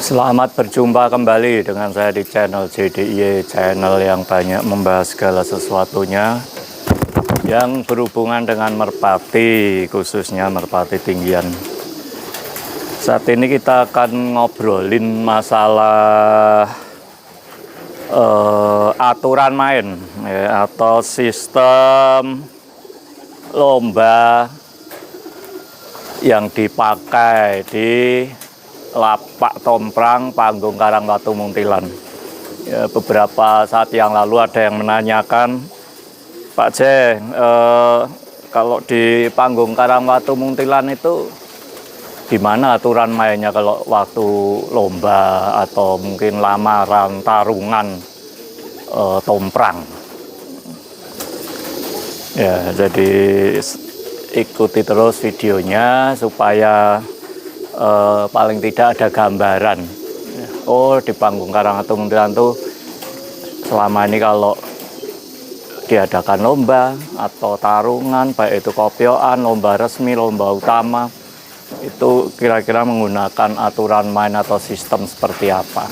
Selamat berjumpa kembali dengan saya di channel JDIY, channel yang banyak membahas segala sesuatunya yang berhubungan dengan merpati, khususnya merpati tinggian. Saat ini kita akan ngobrolin masalah aturan main ya, atau sistem lomba yang dipakai di Lapak Tomprang Panggung Karangwatu Muntilan. Ya, beberapa saat yang lalu ada yang menanyakan, Pak J, kalau di Panggung Karangwatu Muntilan itu gimana aturan mainnya kalau waktu lomba atau mungkin lamaran, tarungan, tomprang? Ya, jadi ikuti terus videonya supaya paling tidak ada gambaran. Oh, di Panggung Karangwatu Muntilan tuh selama ini kalau diadakan lomba atau tarungan, baik itu kopioan, lomba resmi, lomba utama, itu kira-kira menggunakan aturan main atau sistem seperti apa.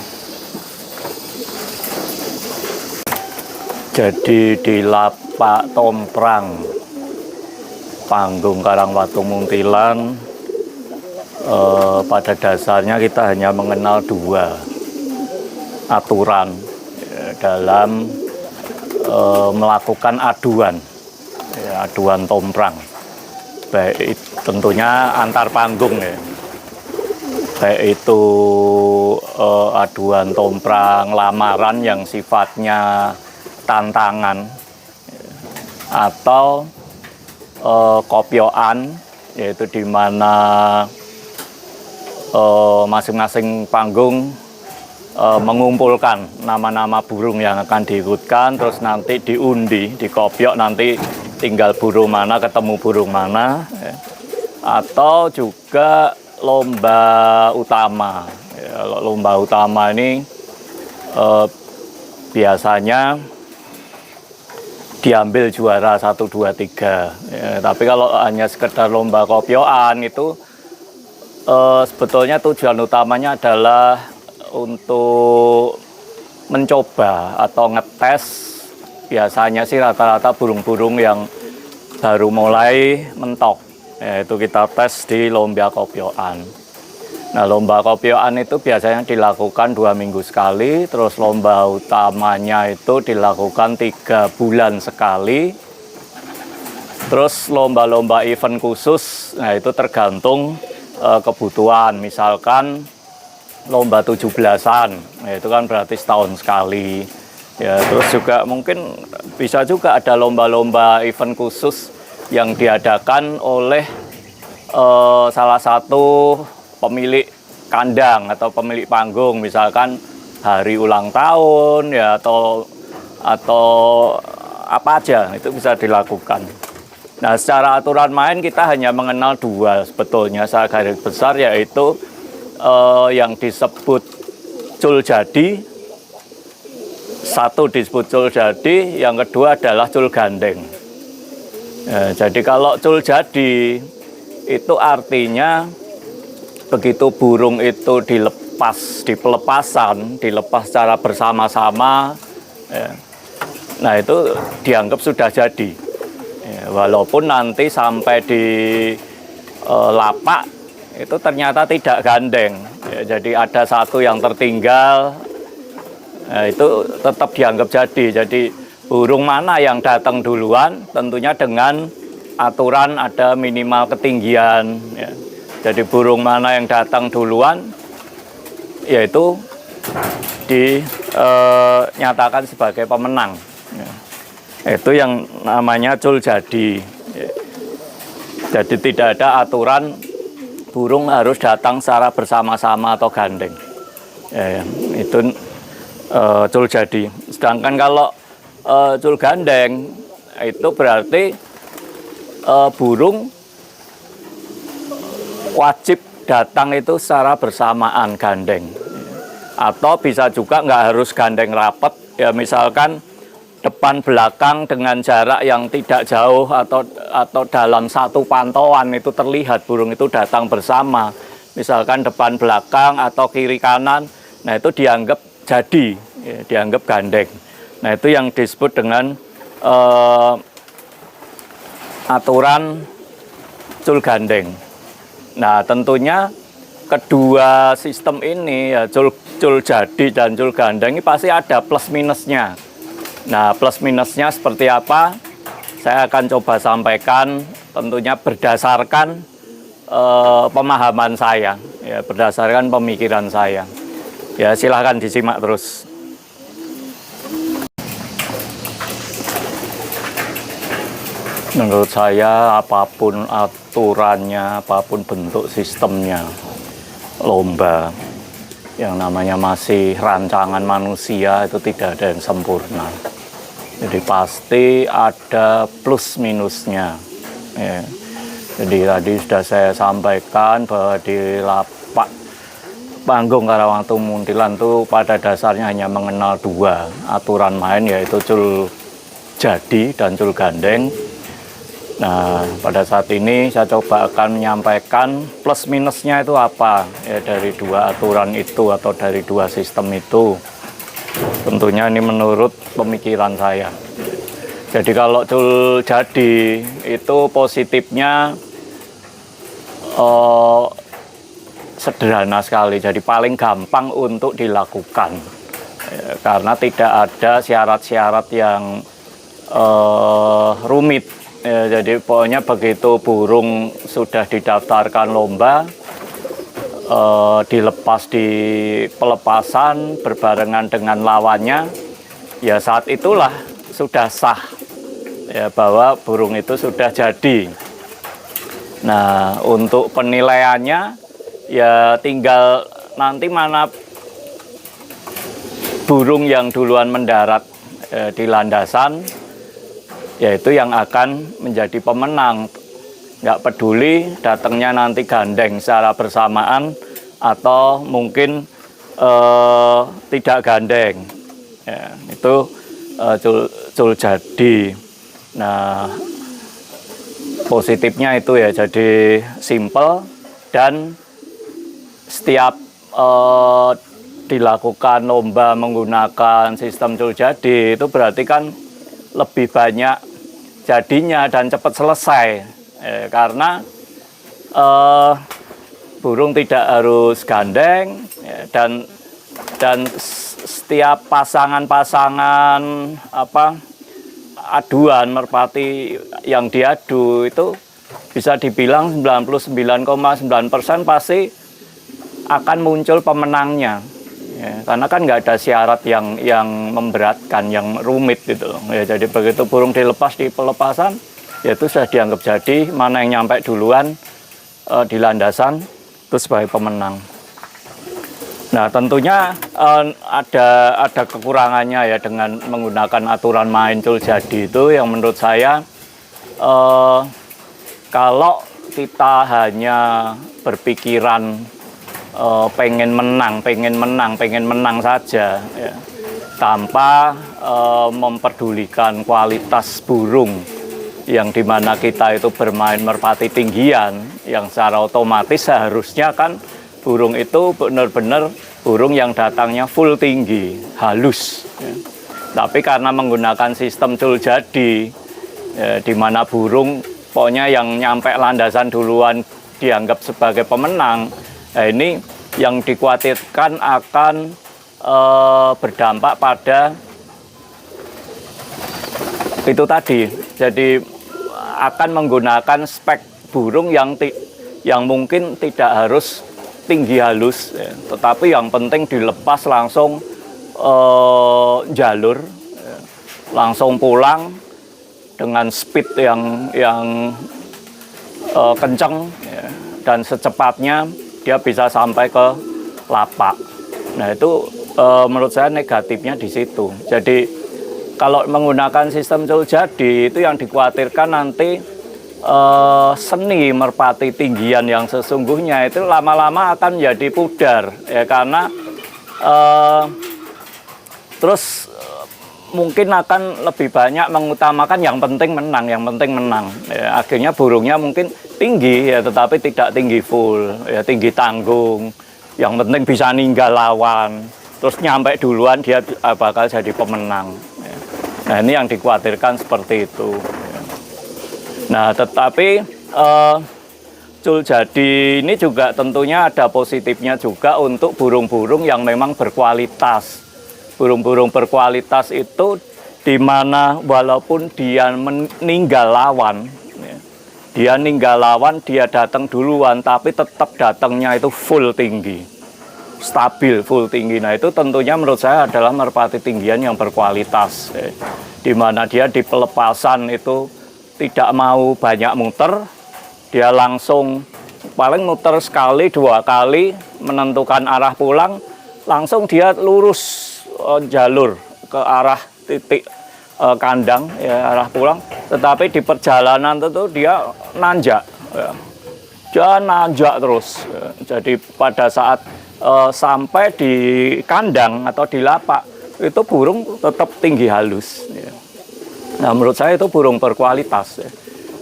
Jadi di Lapak Tomprang Panggung Karangwatu Muntilan, pada dasarnya kita hanya mengenal dua aturan dalam melakukan aduan, ya, aduan tomprang, baik tentunya antar panggung ya, baik itu aduan tomprang lamaran yang sifatnya tantangan, atau kopioan, yaitu di mana masing-masing panggung mengumpulkan nama-nama burung yang akan diikutkan, terus nanti diundi, dikopiok, nanti tinggal burung mana ketemu burung mana, ya. Atau juga lomba utama. Ya, lomba utama ini biasanya diambil juara 1, 2, 3. Ya, tapi kalau hanya sekedar lomba kopioan itu sebetulnya tujuan utamanya adalah untuk mencoba atau ngetes. Biasanya sih rata-rata burung-burung yang baru mulai mentok, yaitu kita tes di lomba kopioan. Nah, lomba kopioan itu biasanya dilakukan 2 minggu sekali, terus lomba utamanya itu dilakukan 3 bulan sekali. Terus lomba-lomba event khusus, nah itu tergantung kebutuhan. Misalkan lomba 17-an, ya itu kan berarti setahun sekali. Ya, terus juga mungkin bisa juga ada lomba-lomba event khusus yang diadakan oleh salah satu pemilik kandang atau pemilik panggung, misalkan hari ulang tahun ya, atau apa aja itu bisa dilakukan. Nah, secara aturan main kita hanya mengenal dua sebetulnya secara garis besar, yaitu yang disebut cul jadi. Satu disebut cul jadi, yang kedua adalah cul gandeng. Jadi kalau cul jadi itu artinya begitu burung itu dilepas, di pelepasan, dilepas secara bersama-sama, ya, nah itu dianggap sudah jadi. Ya, walaupun nanti sampai di lapak itu ternyata tidak gandeng, ya, jadi ada satu yang tertinggal, ya, itu tetap dianggap jadi. Jadi burung mana yang datang duluan, tentunya dengan aturan ada minimal ketinggian, ya. Jadi burung mana yang datang duluan, yaitu dinyatakan sebagai pemenang, ya. Itu yang namanya cul jadi. Jadi tidak ada aturan burung harus datang secara bersama-sama atau gandeng. Itu cul jadi. Sedangkan kalau cul gandeng itu berarti burung wajib datang itu secara bersamaan gandeng. Atau bisa juga nggak harus gandeng rapet, ya misalkan depan belakang dengan jarak yang tidak jauh atau dalam satu pantauan itu terlihat burung itu datang bersama. Misalkan depan belakang atau kiri kanan, nah itu dianggap jadi, ya, dianggap gandeng. Nah itu yang disebut dengan aturan cul gandeng. Nah tentunya kedua sistem ini ya cul jadi dan cul gandeng ini pasti ada plus minusnya. Nah plus minusnya seperti apa? Saya akan coba sampaikan tentunya berdasarkan pemahaman saya, ya berdasarkan pemikiran saya. Ya silahkan disimak terus. Menurut saya apapun aturannya, apapun bentuk sistemnya, lomba yang namanya masih rancangan manusia itu tidak ada yang sempurna. Jadi pasti ada plus minusnya. Ya. Jadi tadi sudah saya sampaikan bahwa di lapak panggung Karawang Tumuntilan itu pada dasarnya hanya mengenal dua aturan main, yaitu cul jadi dan cul gandeng. Nah, pada saat ini saya coba akan menyampaikan plus minusnya itu apa ya dari dua aturan itu atau dari dua sistem itu. Tentunya ini menurut pemikiran saya. Jadi kalau cul jadi itu positifnya sederhana sekali. Jadi paling gampang untuk dilakukan ya, karena tidak ada syarat-syarat yang rumit. Ya, jadi pokoknya begitu burung sudah didaftarkan lomba, dilepas di pelepasan berbarengan dengan lawannya, ya saat itulah sudah sah ya bahwa burung itu sudah jadi. Nah untuk penilaiannya ya tinggal nanti mana burung yang duluan mendarat di landasan, yaitu yang akan menjadi pemenang. Nggak peduli datangnya nanti gandeng secara bersamaan atau mungkin tidak gandeng. Ya, itu cul jadi. Nah, positifnya itu ya jadi simple dan setiap dilakukan lomba menggunakan sistem cul jadi itu berarti kan lebih banyak jadinya dan cepat selesai karena burung tidak harus gandeng ya, dan setiap pasangan-pasangan aduan merpati yang diadu itu bisa dibilang 99,9% pasti akan muncul pemenangnya. Ya, karena kan nggak ada syarat yang memberatkan, yang rumit gitu loh. Ya, jadi begitu burung dilepas di pelepasan, ya itu sudah dianggap jadi, mana yang nyampe duluan di landasan itu sebagai pemenang. Nah tentunya ada kekurangannya ya dengan menggunakan aturan main cul jadi itu yang menurut saya kalau kita hanya berpikiran pengen menang saja ya, tanpa memperdulikan kualitas burung yang dimana kita itu bermain merpati tinggian yang secara otomatis seharusnya kan burung itu benar-benar burung yang datangnya full tinggi, halus ya. Tapi karena menggunakan sistem cul jadi ya, dimana burung pokoknya yang nyampe landasan duluan dianggap sebagai pemenang. Nah ini yang dikhawatirkan akan berdampak pada itu tadi. Jadi akan menggunakan spek burung yang mungkin tidak harus tinggi halus, ya, tetapi yang penting dilepas langsung jalur, ya, langsung pulang dengan speed yang kenceng ya, dan secepatnya dia bisa sampai ke lapak. Nah itu menurut saya negatifnya di situ. Jadi kalau menggunakan sistem cul jadi itu yang dikhawatirkan nanti seni merpati tinggian yang sesungguhnya itu lama-lama akan menjadi pudar ya, karena terus mungkin akan lebih banyak mengutamakan yang penting menang, ya, akhirnya burungnya mungkin tinggi ya, tetapi tidak tinggi full ya, tinggi tanggung, yang penting bisa ninggal lawan, terus nyampe duluan dia bakal jadi pemenang ya. Nah ini yang dikhawatirkan seperti itu ya. Nah tetapi cul jadi ini juga tentunya ada positifnya juga untuk burung-burung yang memang berkualitas. Burung-burung berkualitas itu di mana walaupun dia meninggal lawan, ya, dia ninggal lawan, dia datang duluan, tapi tetap datangnya itu full tinggi, stabil full tinggi. Nah itu tentunya menurut saya adalah merpati tinggian yang berkualitas, ya, di mana dia di pelepasan itu tidak mau banyak muter, dia langsung paling muter sekali 2 kali menentukan arah pulang, langsung dia lurus jalur ke arah titik kandang ya, arah pulang. Tetapi di perjalanan itu dia nanjak ya. Dia nanjak terus ya. Jadi pada saat sampai di kandang atau di lapak itu burung tetap tinggi halus ya. Nah menurut saya itu burung berkualitas ya.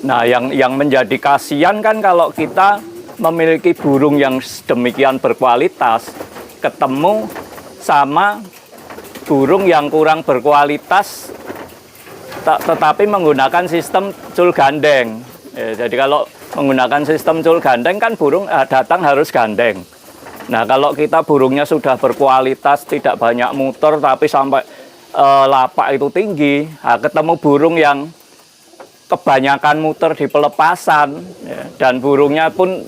Nah yang menjadi kasihan kan kalau kita memiliki burung yang demikian berkualitas ketemu sama burung yang kurang berkualitas tetapi menggunakan sistem cul gandeng ya, jadi kalau menggunakan sistem cul gandeng kan burung datang harus gandeng. Nah kalau kita burungnya sudah berkualitas, tidak banyak muter tapi sampai lapak itu tinggi, nah, ketemu burung yang kebanyakan muter di pelepasan ya, dan burungnya pun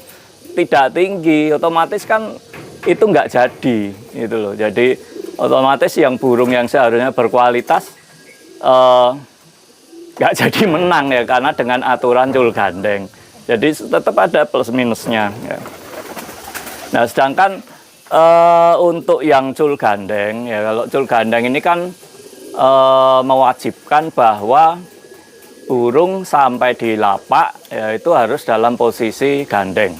tidak tinggi, otomatis kan itu nggak jadi gitu loh. Jadi otomatis yang burung yang seharusnya berkualitas nggak jadi menang ya, karena dengan aturan cul gandeng. Jadi tetap ada plus minusnya ya. Nah sedangkan untuk yang cul gandeng ya, kalau cul gandeng ini kan mewajibkan bahwa burung sampai di lapak ya itu harus dalam posisi gandeng,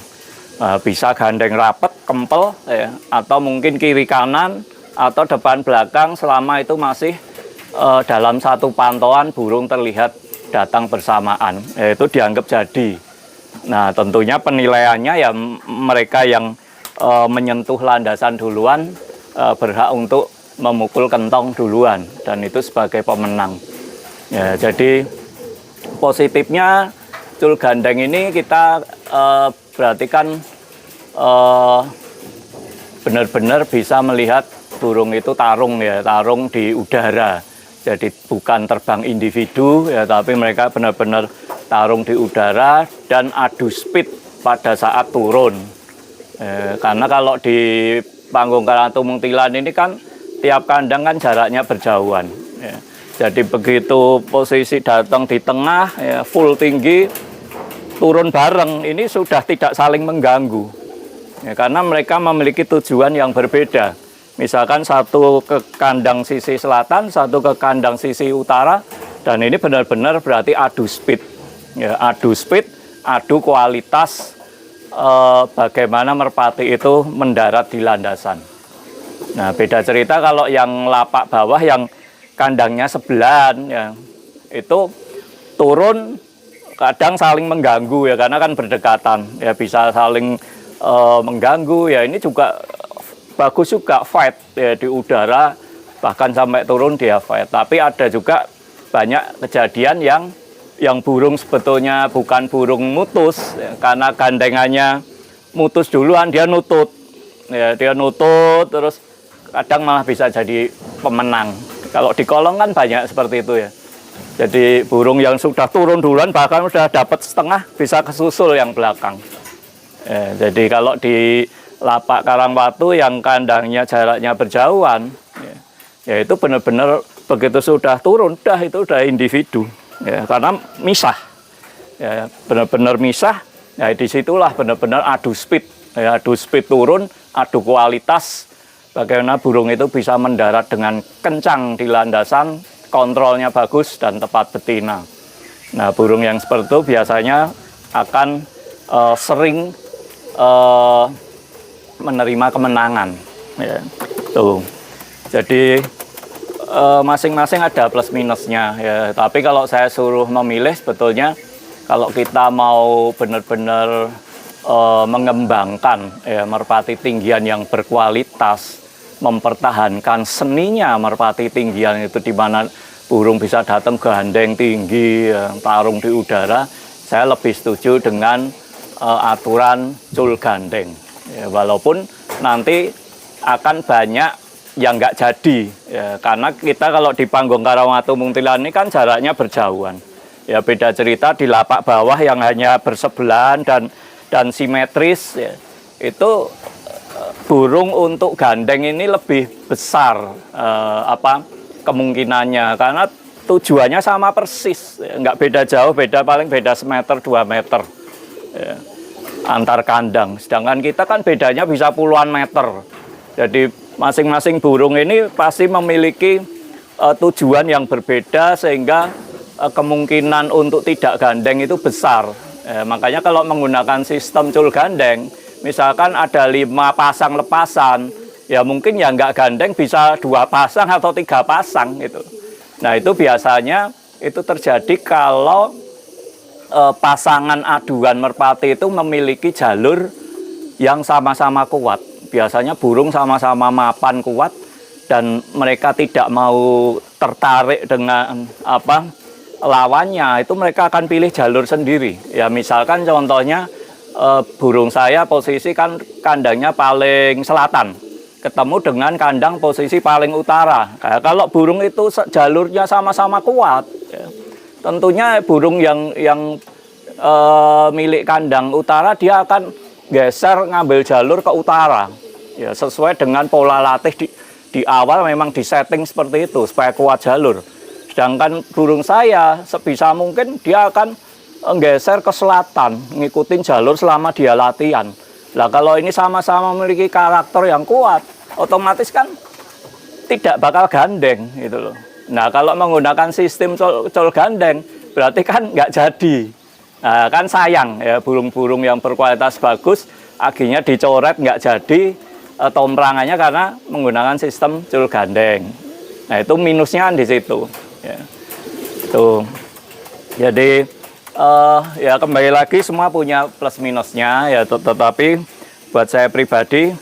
bisa gandeng rapet, kempel ya, atau mungkin kiri kanan atau depan belakang selama itu masih dalam satu pantauan burung terlihat datang bersamaan, yaitu dianggap jadi. Nah tentunya penilaiannya ya mereka yang menyentuh landasan duluan berhak untuk memukul kentong duluan dan itu sebagai pemenang ya. Jadi positifnya cul gandeng ini kita berarti kan benar-benar bisa melihat burung itu tarung ya, tarung di udara. Jadi bukan terbang individu ya, tapi mereka benar-benar tarung di udara dan adu speed pada saat turun. Karena kalau di panggung Karangtumung Tilan ini kan tiap kandang kan jaraknya berjauhan. Ya. Jadi begitu posisi datang di tengah ya, full tinggi, turun bareng ini sudah tidak saling mengganggu. Ya, karena mereka memiliki tujuan yang berbeda. Misalkan satu ke kandang sisi selatan, satu ke kandang sisi utara, dan ini benar-benar berarti adu speed, ya, adu speed, adu kualitas bagaimana merpati itu mendarat di landasan. Nah beda cerita kalau yang lapak bawah yang kandangnya sebelahan, ya, itu turun kadang saling mengganggu ya, karena kan berdekatan, ya bisa saling mengganggu ya. Ini juga bagus juga fight ya, di udara bahkan sampai turun dia fight. Tapi ada juga banyak kejadian yang burung sebetulnya bukan burung mutus ya, karena gandengannya mutus duluan dia nutut ya, dia nutut terus kadang malah bisa jadi pemenang. Kalau di kolong kan banyak seperti itu ya. Jadi burung yang sudah turun duluan bahkan sudah dapat setengah bisa kesusul yang belakang ya. Jadi kalau di lapak Karangwatu yang kandangnya jaraknya berjauhan ya itu benar-benar begitu sudah turun itu udah individu ya, karena misah ya, benar-benar misah Nah, disitulah benar-benar adu speed, ya, adu speed turun, adu kualitas. Bagaimana burung itu bisa mendarat dengan kencang di landasan, kontrolnya bagus dan tepat betina. Nah, burung yang seperti itu biasanya akan sering menerima kemenangan. Ya. Tuh. Jadi masing-masing ada plus minusnya. Ya. Tapi kalau saya suruh memilih, sebetulnya kalau kita mau benar-benar mengembangkan ya, merpati tinggian yang berkualitas, mempertahankan seninya merpati tinggian itu, di mana burung bisa datang gandeng tinggi, tarung di udara, saya lebih setuju dengan aturan cul gandeng. Ya, walaupun nanti akan banyak yang nggak jadi, ya, karena kita kalau di panggung Karawatu Muntilan ini kan jaraknya berjauhan. Ya, beda cerita di lapak bawah yang hanya bersebelahan dan simetris, ya, itu burung untuk gandeng ini lebih besar kemungkinannya, karena tujuannya sama persis, nggak beda jauh, paling beda semeter 2 meter ya, antar kandang. Sedangkan kita kan bedanya bisa puluhan meter. Jadi masing-masing burung ini pasti memiliki tujuan yang berbeda, sehingga kemungkinan untuk tidak gandeng itu besar. Makanya kalau menggunakan sistem cul gandeng, misalkan ada 5 pasang lepasan, ya mungkin yang nggak gandeng bisa 2 pasang atau 3 pasang gitu. Nah, itu biasanya itu terjadi kalau pasangan aduan merpati itu memiliki jalur yang sama-sama kuat. Biasanya burung sama-sama mapan kuat dan mereka tidak mau tertarik dengan lawannya, itu mereka akan pilih jalur sendiri. Ya, misalkan contohnya burung saya posisi kan kandangnya paling selatan, ketemu dengan kandang posisi paling utara. Kalau burung itu jalurnya sama-sama kuat, ya, tentunya burung yang milik kandang utara dia akan geser ngambil jalur ke utara. Ya, sesuai dengan pola latih di awal memang disetting seperti itu supaya kuat jalur. Sedangkan burung saya sebisa mungkin dia akan geser ke selatan, ngikutin jalur selama dia latihan. Nah, kalau ini sama-sama memiliki karakter yang kuat, otomatis kan tidak bakal gandeng gitu loh. Nah, kalau menggunakan sistem col gandeng, berarti kan nggak jadi. Nah, kan sayang ya, burung-burung yang berkualitas bagus akhirnya dicoret nggak jadi tomprangannya karena menggunakan sistem cul gandeng. Nah, itu minusnya kan di situ. Ya. Tuh. Jadi ya kembali lagi semua punya plus minusnya ya, tetapi buat saya pribadi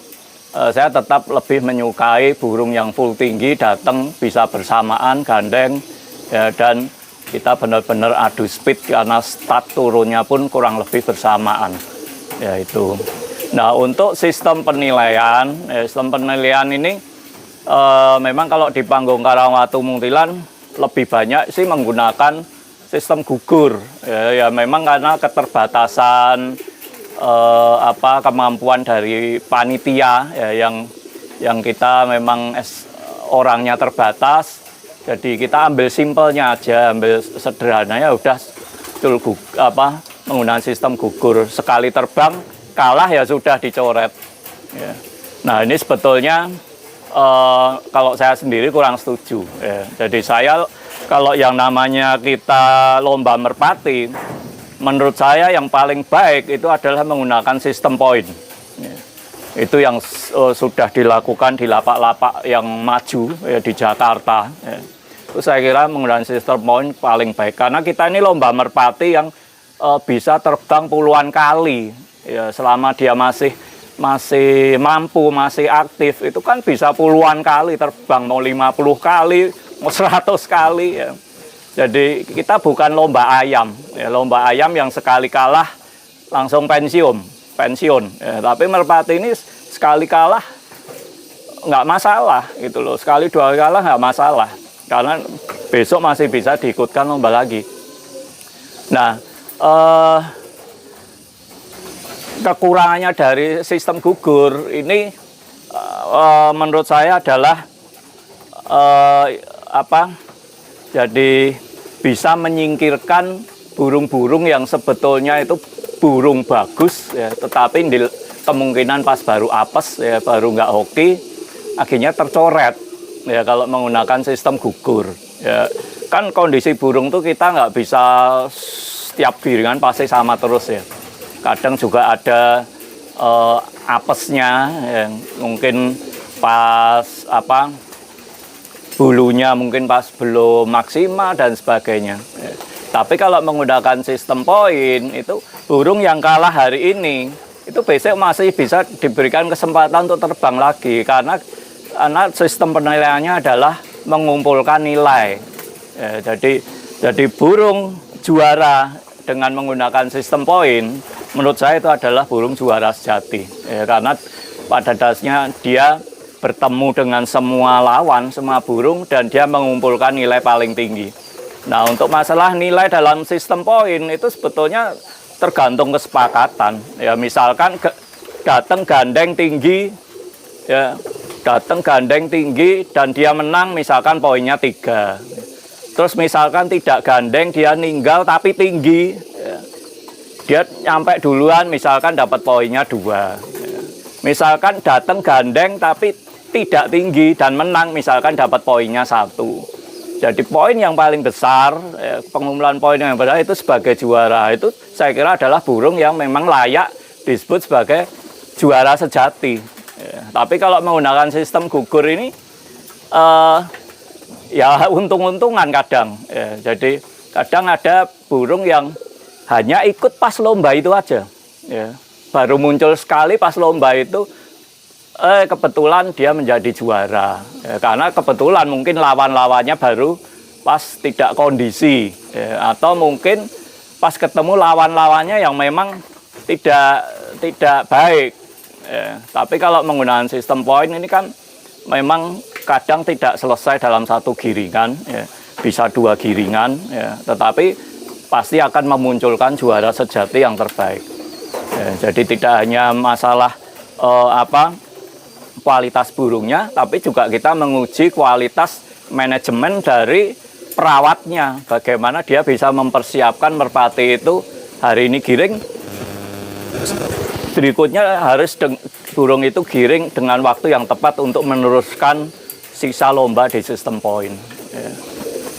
saya tetap lebih menyukai burung yang full tinggi datang bisa bersamaan gandeng ya, dan kita benar-benar adu speed karena start turunnya pun kurang lebih bersamaan ya itu. Nah, untuk sistem penilaian ini memang kalau di panggung Karawatu Muntilan lebih banyak sih menggunakan sistem gugur ya memang karena keterbatasan kemampuan dari panitia ya, yang kita memang orangnya terbatas, jadi kita ambil simpelnya aja, ambil sederhananya udah menggunakan sistem gugur, sekali terbang kalah ya sudah dicoret ya. Nah, ini sebetulnya kalau saya sendiri kurang setuju ya. Jadi saya kalau yang namanya kita lomba merpati, menurut saya yang paling baik itu adalah menggunakan sistem poin. Ya. Itu yang sudah dilakukan di lapak-lapak yang maju ya, di Jakarta. Ya. Itu saya kira menggunakan sistem poin paling baik. Karena kita ini lomba merpati yang bisa terbang puluhan kali. Ya, selama dia masih mampu, masih aktif, itu kan bisa puluhan kali terbang, mau 50 kali, mau 100 kali ya. Jadi kita bukan lomba ayam ya, lomba ayam yang sekali kalah langsung pensiun ya. Tapi merpati ini sekali kalah nggak masalah gitu loh, sekali 2 kali kalah nggak masalah karena besok masih bisa diikutkan lomba lagi. Nah, kekurangannya dari sistem gugur ini menurut saya adalah jadi bisa menyingkirkan burung-burung yang sebetulnya itu burung bagus ya, tetapi kemungkinan pas baru apes ya, baru nggak hoki, akhirnya tercoret ya kalau menggunakan sistem gugur ya. Kan kondisi burung tuh kita nggak bisa setiap giringan pasti sama terus ya. Kadang juga ada apesnya ya, mungkin pas bulunya mungkin pas belum maksimal dan sebagainya ya. Tapi kalau menggunakan sistem poin itu burung yang kalah hari ini itu besok masih bisa diberikan kesempatan untuk terbang lagi karena sistem penilaiannya adalah mengumpulkan nilai ya, jadi burung juara dengan menggunakan sistem poin menurut saya itu adalah burung juara sejati ya, karena pada dasarnya dia bertemu dengan semua lawan, semua burung dan dia mengumpulkan nilai paling tinggi. Nah, untuk masalah nilai dalam sistem poin itu sebetulnya tergantung kesepakatan. Ya, misalkan datang gandeng tinggi, ya, datang gandeng tinggi dan dia menang, misalkan poinnya 3. Terus misalkan tidak gandeng, dia ninggal tapi tinggi, ya, dia nyampe duluan, misalkan dapat poinnya 2. Ya. Misalkan datang gandeng tapi tidak tinggi dan menang, misalkan dapat poinnya 1. Jadi poin yang paling besar, pengumpulan poin yang besar itu sebagai juara. Itu saya kira adalah burung yang memang layak disebut sebagai juara sejati. Ya, tapi kalau menggunakan sistem gugur ini, ya untung-untungan kadang. Ya, jadi kadang ada burung yang hanya ikut pas lomba itu aja. Ya, baru muncul sekali pas lomba itu, kebetulan dia menjadi juara ya, karena kebetulan mungkin lawan-lawannya baru pas tidak kondisi ya, atau mungkin pas ketemu lawan-lawannya yang memang tidak baik ya. Tapi kalau menggunakan sistem poin ini kan memang kadang tidak selesai dalam satu giringan ya, bisa 2 giringan ya, tetapi pasti akan memunculkan juara sejati yang terbaik ya. Jadi tidak hanya masalah kualitas burungnya, tapi juga kita menguji kualitas manajemen dari perawatnya. Bagaimana dia bisa mempersiapkan merpati itu hari ini giring, berikutnya harus burung itu giring dengan waktu yang tepat untuk meneruskan sisa lomba di sistem poin. Ya.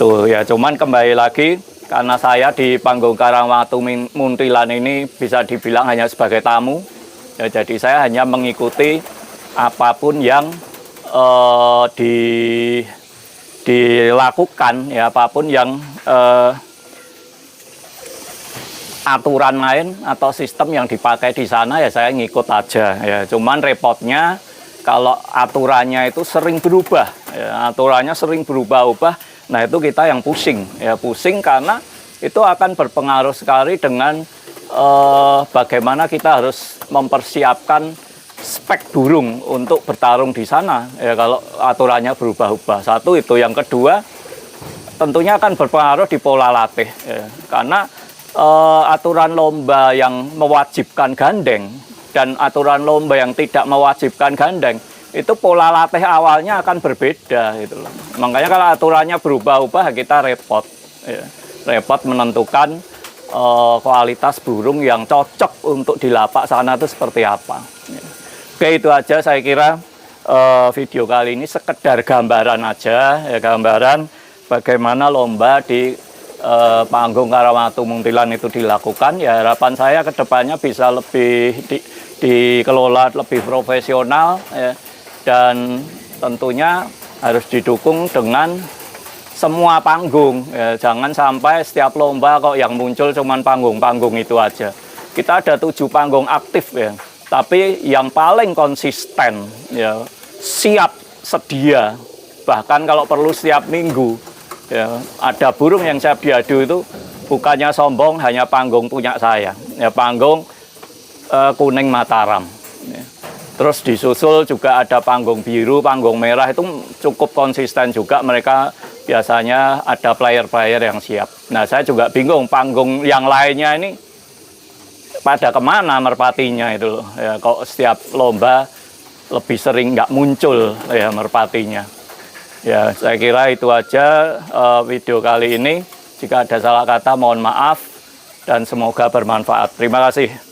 Tuh ya, cuman kembali lagi karena saya di panggung Karangwatu Muntilan ini bisa dibilang hanya sebagai tamu. Ya, jadi saya hanya mengikuti apapun yang dilakukan ya, apapun yang aturan main atau sistem yang dipakai di sana ya saya ngikut aja ya. Cuman repotnya kalau aturannya itu sering berubah ya, aturannya sering berubah-ubah. Nah, itu kita yang pusing ya, pusing karena itu akan berpengaruh sekali dengan bagaimana kita harus mempersiapkan spek burung untuk bertarung di sana ya, kalau aturannya berubah-ubah. Satu itu, yang kedua tentunya akan berpengaruh di pola latih ya, karena aturan lomba yang mewajibkan gandeng dan aturan lomba yang tidak mewajibkan gandeng itu pola latih awalnya akan berbeda gitu loh. Makanya kalau aturannya berubah-ubah kita repot ya, repot menentukan kualitas burung yang cocok untuk di lapak sana itu seperti apa ya. Oke, itu aja saya kira video kali ini sekedar gambaran aja ya, gambaran bagaimana lomba di panggung Karangwatu Muntilan itu dilakukan. Ya, harapan saya ke depannya bisa lebih dikelola lebih profesional ya, dan tentunya harus didukung dengan semua panggung ya, jangan sampai setiap lomba kok yang muncul cuman panggung-panggung itu aja. Kita ada 7 panggung aktif ya, tapi yang paling konsisten ya, siap sedia, bahkan kalau perlu setiap minggu ya, ada burung yang siap diadu itu bukannya sombong, hanya panggung punya saya ya, panggung Kuning Mataram ya. Terus disusul juga ada panggung biru, panggung merah, itu cukup konsisten juga, mereka biasanya ada player-player yang siap. Nah, saya juga bingung panggung yang lainnya ini pada kemana merpatinya itu loh ya, kok setiap lomba lebih sering nggak muncul ya merpatinya ya. Saya kira itu aja video kali ini. Jika ada salah kata mohon maaf. dan semoga bermanfaat. Terima kasih.